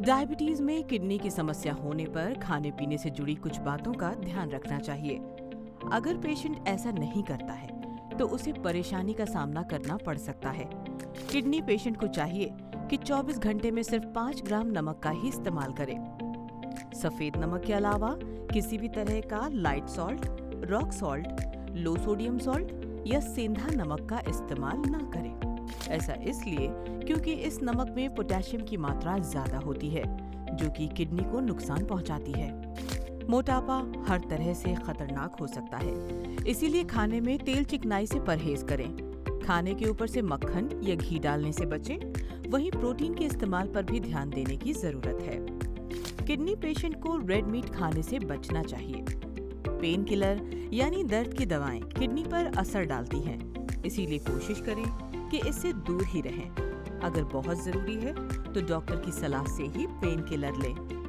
Diabetes में kidney की समस्या होने पर खाने पीने से जुड़ी कुछ बातों का ध्यान रखना चाहिए। अगर पेशेंट ऐसा नहीं करता है तो उसे परेशानी का सामना करना पड़ सकता है। किडनी पेशेंट को चाहिए कि 24 घंटे में सिर्फ 5 ग्राम नमक का ही इस्तेमाल करें। सफेद नमक के अलावा किसी भी तरह का लाइट सॉल्ट, रॉक सॉल्ट, लो सोडियम सॉल्ट या सेंधा नमक का इस्तेमाल ना करें। ऐसा इसलिए क्योंकि इस नमक में पोटेशियम की मात्रा ज्यादा होती है, जो कि किडनी को नुकसान पहुंचाती है। मोटापा हर तरह से खतरनाक हो सकता है, इसीलिए खाने में तेल चिकनाई से परहेज करें। खाने के ऊपर से मक्खन या घी डालने से बचें। वहीं प्रोटीन के इस्तेमाल पर भी ध्यान देने की जरूरत है। किडनी पेशेंट को रेड मीट खाने से बचना चाहिए। पेन किलर यानी दर्द की दवाएं किडनी पर असर डालती हैं, इसीलिए कोशिश करें कि इससे दूर ही रहें। अगर बहुत जरूरी है तो डॉक्टर की सलाह से ही पेन किलर लें।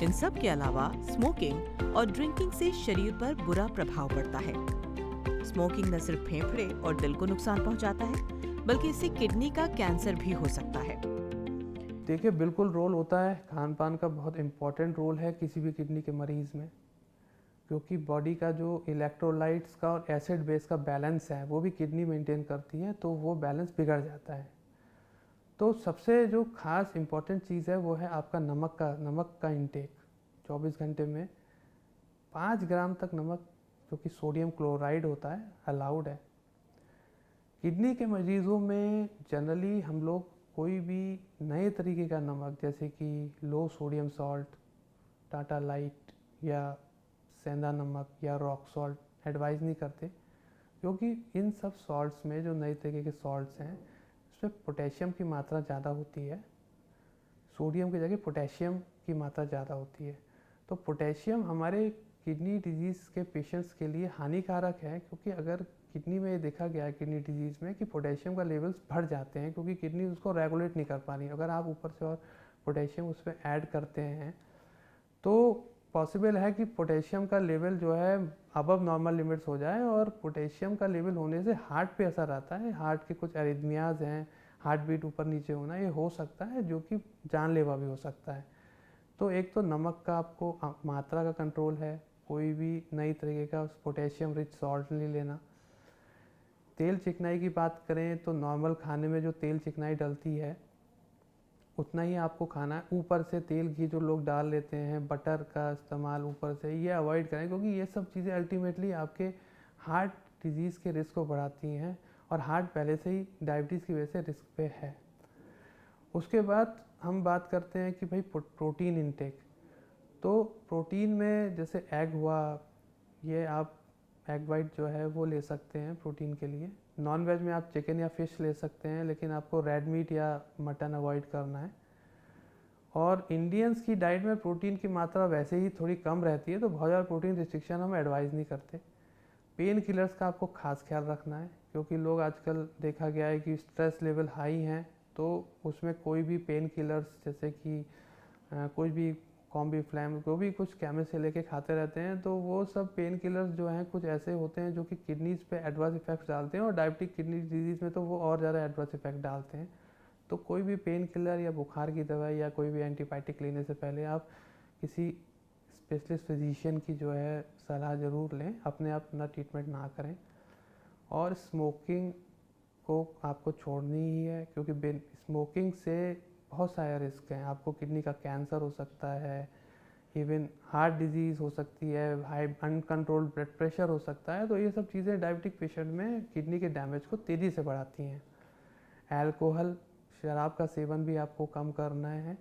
इन सब के अलावा स्मोकिंग और ड्रिंकिंग से शरीर पर बुरा प्रभाव पड़ता है। स्मोकिंग न सिर्फ फेफड़े और दिल को नुकसान पहुंचाता है, बल्कि इससे किडनी का कैंसर भी हो सकता है। देखिए, बिल्कुल रोल होता है। खान पान का बहुत इम्पोर्टेंट रोल है किसी भी किडनी के मरीज़ में, क्योंकि बॉडी का जो इलेक्ट्रोलाइट्स का और एसिड बेस का बैलेंस है वो भी किडनी मेंटेन करती है, तो वो बैलेंस बिगड़ जाता है। तो सबसे जो खास इम्पोर्टेंट चीज़ है वो है आपका नमक का इंटेक। 24 घंटे में 5 ग्राम तक नमक, जो कि सोडियम क्लोराइड होता है, अलाउड है। किडनी के मरीज़ों में जनरली हम लोग कोई भी नए तरीके का नमक, जैसे कि लो सोडियम सॉल्ट, टाटा लाइट या सेंधा नमक या रॉक सॉल्ट एडवाइज़ नहीं करते, क्योंकि इन सब सॉल्ट्स में, जो नए तरीके के सॉल्ट्स हैं, उसमें पोटेशियम की मात्रा ज़्यादा होती है। सोडियम की जगह पोटेशियम की मात्रा ज़्यादा होती है। तो पोटेशियम हमारे किडनी डिजीज़ के पेशेंट्स के लिए हानिकारक है, क्योंकि अगर किडनी में ये देखा गया है किडनी डिजीज़ में कि पोटेशियम का लेवल्स बढ़ जाते हैं, क्योंकि किडनी उसको रेगुलेट नहीं कर पा रही है। अगर आप ऊपर से और पोटेशियम उसमें ऐड करते हैं तो पॉसिबल है कि पोटेशियम का लेवल जो है अबव नॉर्मल लिमिट्स हो जाए, और पोटेशियम का लेवल होने से हार्ट पे असर आता है। हार्ट के कुछ एरिथमियाज हैं, हार्ट बीट ऊपर नीचे होना, ये हो सकता है, जो कि जानलेवा भी हो सकता है। तो एक तो नमक का आपको मात्रा का कंट्रोल है, कोई भी नई तरीके का पोटेशियम रिच सॉल्ट नहीं लेना। तेल चिकनाई की बात करें तो नॉर्मल खाने में जो तेल चिकनाई डलती है उतना ही आपको खाना है। ऊपर से तेल घी जो लोग डाल लेते हैं, बटर का इस्तेमाल ऊपर से, ये अवॉइड करें, क्योंकि ये सब चीज़ें अल्टीमेटली आपके हार्ट डिजीज़ के रिस्क को बढ़ाती हैं, और हार्ट पहले से ही डायबिटीज़ की वजह से रिस्क पे है। उसके बाद हम बात करते हैं कि भाई प्रोटीन इंटेक। तो प्रोटीन में जैसे एग हुआ, ये आप एग वाइट जो है वो ले सकते हैं प्रोटीन के लिए। नॉन वेज में आप चिकन या फिश ले सकते हैं, लेकिन आपको रेड मीट या मटन अवॉइड करना है। और इंडियंस की डाइट में प्रोटीन की मात्रा वैसे ही थोड़ी कम रहती है, तो बहुत ज़्यादा प्रोटीन रिस्ट्रिक्शन हम एडवाइज़ नहीं करते। पेन किलर्स का आपको खास ख्याल रखना है, क्योंकि लोग आजकल देखा गया है कि स्ट्रेस लेवल हाई हैं, तो उसमें कोई भी पेन किलर्स, जैसे कि कोई भी कॉम्बी फ्लैम, को भी कुछ केमिस्ट से लेके खाते रहते हैं, तो वो सब पेन किलर्स जो हैं कुछ ऐसे होते हैं जो कि किडनीज़ पे एडवर्स इफेक्ट्स डालते हैं, और डायबिटिक किडनी डिजीज़ में तो वो और ज़्यादा एडवर्स इफेक्ट डालते हैं। तो कोई भी पेन किलर या बुखार की दवाई या कोई भी एंटीबायोटिक लेने से पहले आप किसी स्पेशलिस्ट फिजिशियन की जो है सलाह ज़रूर लें, अपने आप अपना ट्रीटमेंट ना करें। और स्मोकिंग को आपको छोड़नी ही है, क्योंकि स्मोकिंग से बहुत सारे रिस्क हैं। आपको किडनी का कैंसर हो सकता है, इवन हार्ट डिजीज़ हो सकती है, हाई अनकंट्रोल्ड ब्लड प्रेशर हो सकता है। तो ये सब चीज़ें डायबिटिक पेशेंट में किडनी के डैमेज को तेज़ी से बढ़ाती हैं। अल्कोहल, शराब का सेवन भी आपको कम करना है,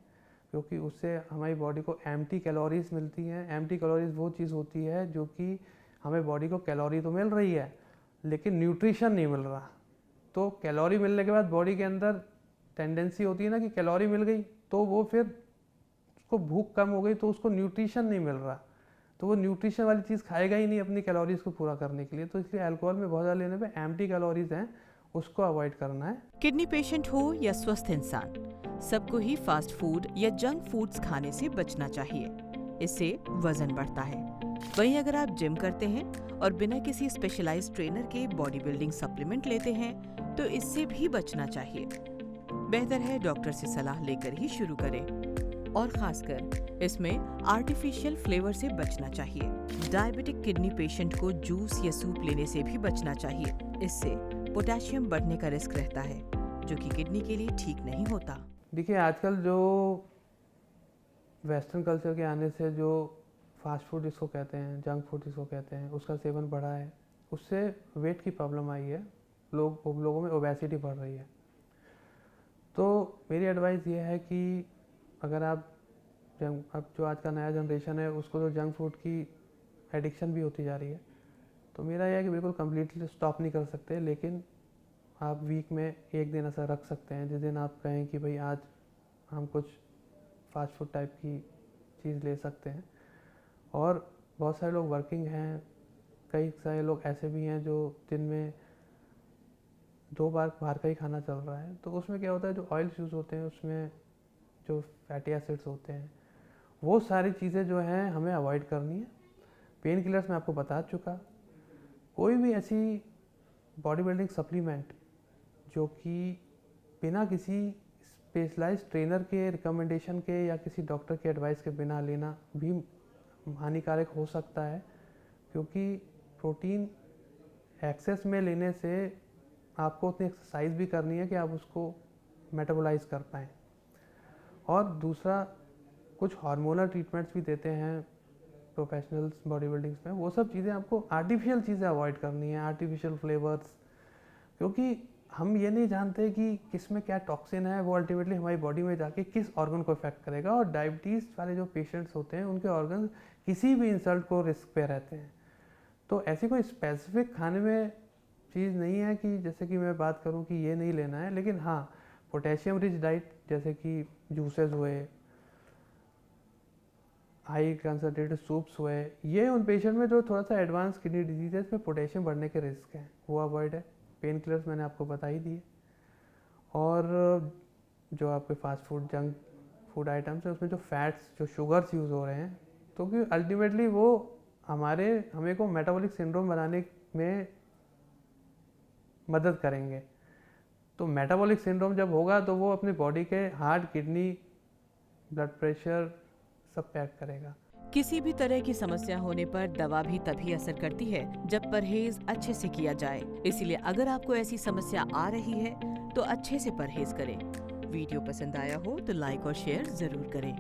क्योंकि उससे हमारी बॉडी को एम्प्टी कैलोरीज मिलती हैं। एम्प्टी कैलोरीज वो चीज़ होती है जो कि हमें बॉडी को कैलोरी तो मिल रही है, लेकिन न्यूट्रिशन नहीं मिल रहा। तो कैलोरी मिलने के बाद बॉडी के अंदर टेंडेंसी होती है ना कि कैलोरी मिल गई, तो वो फिर उसको भूख कम हो गई, तो उसको न्यूट्रिशन नहीं मिल रहा, तो वो न्यूट्रिशन वाली चीज़ खाएगा ही नहीं अपनी कैलोरीज को पूरा करने के लिए। तो इसलिए अल्कोहल में बहुत ज़्यादा लेने पे एम्प्टी कैलोरीज हैं, उसको अवॉइड करना है। किडनी पेशेंट हो या स्वस्थ इंसान, सबको ही फास्ट फूड या जंक फूड्स खाने से बचना चाहिए। इससे वजन बढ़ता है। वहीं अगर आप जिम करते हैं और बिना किसी स्पेशलाइज्ड ट्रेनर के बॉडी बिल्डिंग सप्लीमेंट लेते हैं तो इससे भी बचना चाहिए। बेहतर है डॉक्टर से सलाह लेकर ही शुरू करें। और खासकर इसमें आर्टिफिशियल फ्लेवर से बचना चाहिए। डायबिटिक किडनी पेशेंट को जूस या सूप लेने से भी बचना चाहिए। इससे पोटेशियम बढ़ने का रिस्क रहता है, जो कि किडनी के लिए ठीक नहीं होता। देखिए, आजकल जो वेस्टर्न कल्चर के आने से जो फास्ट फूड जिसको कहते हैं, जंक फूड जिसको कहते हैं, उसका सेवन बढ़ा है, उससे वेट की प्रॉब्लम आई है, लोगों में ओबेसिटी बढ़ रही है। तो मेरी एडवाइस ये है कि अगर अब जो आज का नया जनरेशन है उसको तो जंक फूड की एडिक्शन भी होती जा रही है, तो मेरा यह है कि बिल्कुल कम्प्लीटली स्टॉप नहीं कर सकते, लेकिन आप वीक में एक दिन ऐसा रख सकते हैं जिस दिन आप कहें कि भाई आज हम कुछ फास्ट फूड टाइप की चीज़ ले सकते हैं। और बहुत सारे लोग वर्किंग हैं, कई सारे लोग ऐसे भी हैं जो दिन में 2 बार बाहर का ही खाना चल रहा है, तो उसमें क्या होता है, जो ऑयल्स यूज़ होते हैं उसमें जो फैटी एसिड्स होते हैं, वो सारी चीज़ें जो हैं हमें अवॉइड करनी है। पेन किलर्स मैं आपको बता चुका। कोई भी ऐसी बॉडी बिल्डिंग सप्लीमेंट जो कि बिना किसी स्पेशलाइज्ड ट्रेनर के रिकमेंडेशन के या किसी डॉक्टर के एडवाइस के बिना लेना भी हानिकारक हो सकता है, क्योंकि प्रोटीन एक्सेस में लेने से आपको उतनी एक्सरसाइज भी करनी है कि आप उसको मेटाबोलाइज कर पाएँ। और दूसरा, कुछ हार्मोनल ट्रीटमेंट्स भी देते हैं प्रोफेशनल्स बॉडी बिल्डिंग्स में, वो सब चीज़ें आपको आर्टिफिशियल चीज़ें अवॉइड करनी है, आर्टिफिशियल फ्लेवर्स, क्योंकि हम ये नहीं जानते कि किस में क्या टॉक्सिन है, वो अल्टीमेटली हमारी बॉडी में जाके किस ऑर्गन को इफेक्ट करेगा। और डायबिटीज़ वाले जो पेशेंट्स होते हैं उनके ऑर्गन किसी भी इंसल्ट को रिस्क पे रहते हैं। तो ऐसी कोई स्पेसिफिक खाने में चीज़ नहीं है कि जैसे कि मैं बात करूं कि ये नहीं लेना है, लेकिन हाँ, पोटेशियम रिच डाइट जैसे कि जूसेस हुए, हाई कंसनट्रेटेड सूप्स हुए, ये उन पेशेंट में जो थोड़ा सा एडवांस किडनी डिजीज है, इसमें पोटेशियम बढ़ने के रिस्क हैं, वो अवॉइड है। पेन किलर्स मैंने आपको बता ही दिए। और जो आपके fast food junk food items हैं उसमें जो फैट्स, जो शुगर्स यूज़ हो रहे हैं, तो कि अल्टीमेटली वो हमें को मेटाबॉलिक सिंड्रोम बनाने में मदद करेंगे। तो मेटाबॉलिक सिंड्रोम जब होगा तो वो अपनी बॉडी के हार्ट, किडनी, ब्लड प्रेशर सब पैक करेगा। किसी भी तरह की समस्या होने पर दवा भी तभी असर करती है जब परहेज अच्छे से किया जाए। इसीलिए अगर आपको ऐसी समस्या आ रही है तो अच्छे से परहेज करें। वीडियो पसंद आया हो तो लाइक और शेयर जरूर करें।